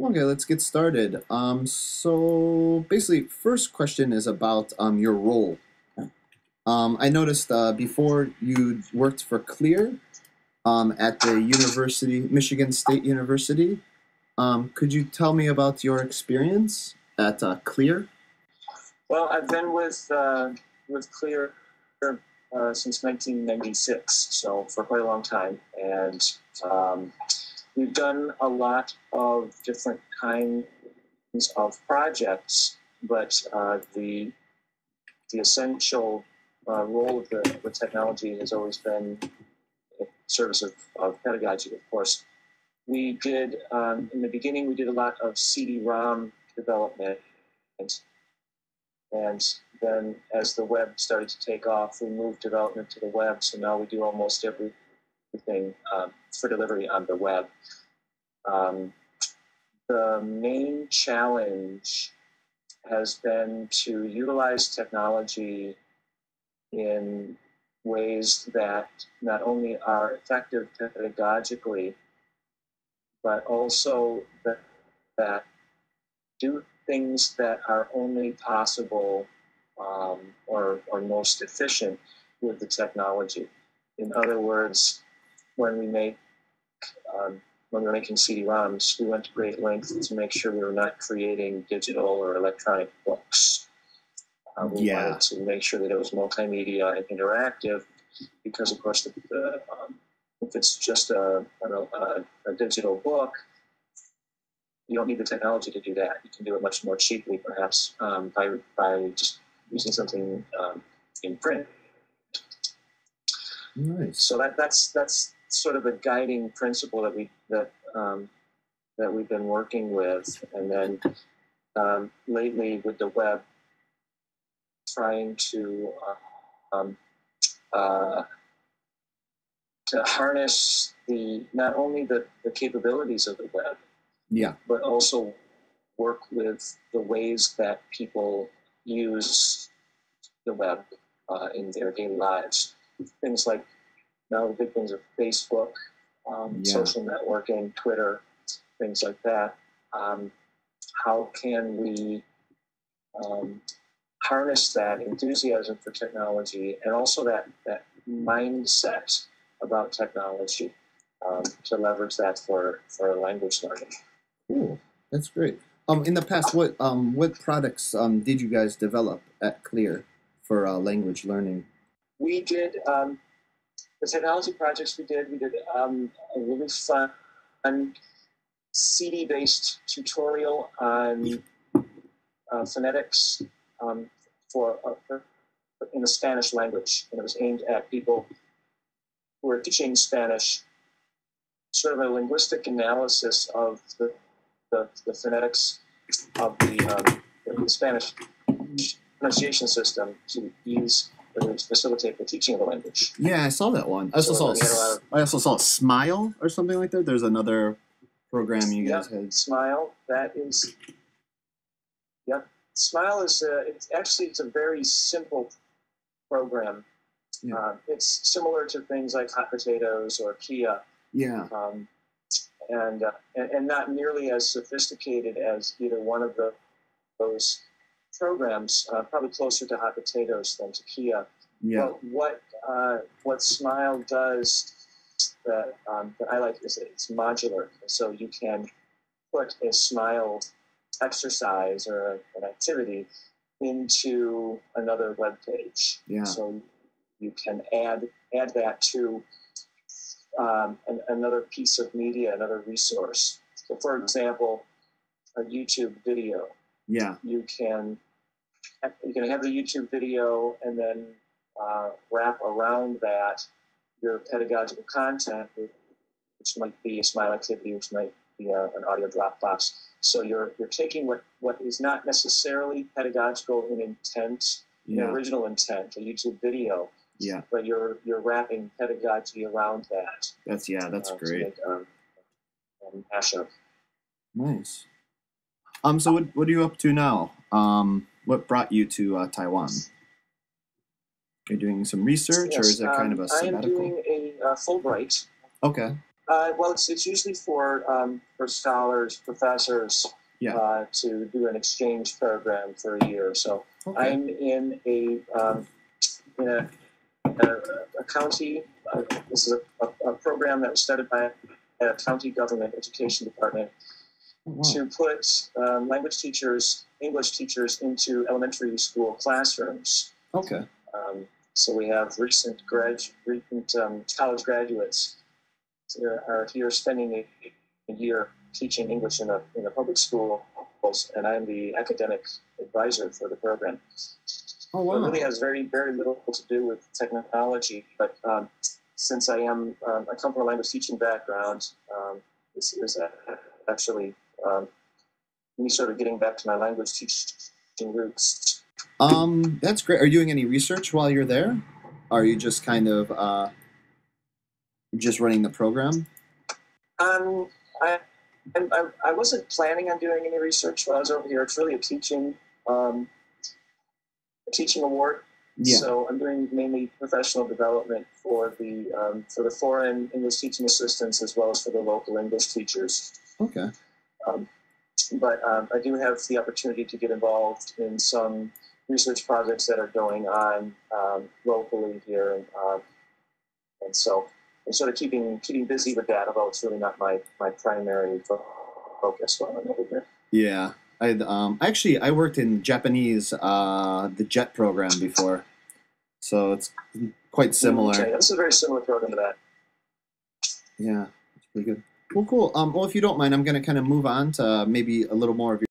Okay, let's get started. So basically, first question is about your role. I noticed before you worked for Clear at the university, Michigan State University. Could you tell me about your experience at Clear? Well, I've been with Clear since 1996, so for quite a long time, and we've done a lot of different kinds of projects, but the essential role of the technology has always been in service of pedagogy, of course. We did, in the beginning, we did a lot of CD-ROM development, and then as the web started to take off, we moved development to the web, so now we do almost everything for delivery on the web. The main challenge has been to utilize technology in ways that not only are effective pedagogically, but also that do things that are only possible or most efficient with the technology. In other words, when we're making CD-ROMs, we went to great lengths to make sure we were not creating digital or electronic books. We wanted to make sure that it was multimedia and interactive, because of course, if it's just a digital book, you don't need the technology to do that. You can do it much more cheaply, perhaps, by just using something in print. Nice. So that's sort of the guiding principle that we've been working with, and then lately with the web, trying to harness not only the capabilities of the web, but also work with the ways that people use the web in their daily lives. Things like now the big things are Facebook, social networking, Twitter, things like that. How can we harness that enthusiasm for technology and also that mindset about technology to leverage that for language learning? Cool, that's great. In the past, what products did you guys develop at Clear for language learning? We did the technology projects. We did a really fun CD-based tutorial on phonetics in the Spanish language, and it was aimed at people who are teaching Spanish. Sort of a linguistic analysis of the phonetics of the Spanish pronunciation system to facilitate the teaching of the language. Yeah, I saw that one. I also saw Smile or something like that. There's another program you guys had. Smile. That is. Yep. Smile is it's a very simple program. Yeah. It's similar to things like Hot Potatoes or Kia. Yeah. And not nearly as sophisticated as either one of those programs. Probably closer to Hot Potatoes than to Kia. Yeah. But what Smile does that I like is it's modular, so you can put a Smile exercise or an activity into another web page. Yeah. So you can add that to another piece of media, another resource. So, for example, a YouTube video. Yeah. You can have the YouTube video and then wrap around that your pedagogical content, which might be a Smile activity, which might be an audio Dropbox. So you're taking what is not necessarily pedagogical in intent, in original intent, a YouTube video. Yeah. But you're wrapping pedagogy around that. That's great. To make mashup. Nice. So what are you up to now? What brought you to Taiwan? Are you doing some research, or is it kind of a sabbatical? I am doing a Fulbright. Okay. Well, it's usually for scholars, professors, Yeah. to do an exchange program for a year. So Okay. I'm in a county. This is a program that was started by a county government education department Oh, wow. to put language teachers, English teachers, into elementary school classrooms. Okay. So we have recent college graduates who are here spending a year teaching English in a public school, and I'm the academic advisor for the program. Oh, So it wow. really has very little to do with technology, but since I come from a language teaching background, this is actually me sort of getting back to my language teaching roots. That's great. Are you doing any research while you're there? Are you just kind of just running the program? Um, I, I wasn't planning on doing any research while I was over here. It's really um, a teaching award. Yeah. So I'm doing mainly professional development for the foreign English teaching assistants as well as for the local English teachers. Okay. Um, but I do have the opportunity to get involved in some research projects that are going on locally here, and so I'm sort of keeping busy with that. Although it's really not my primary focus while I'm over here. Yeah. I worked in Japanese the JET program before, so it's quite similar. Okay, this is a very similar program to that. Yeah, it's pretty good. Well, cool. Well, if you don't mind, I'm going to kind of move on to maybe a little more of your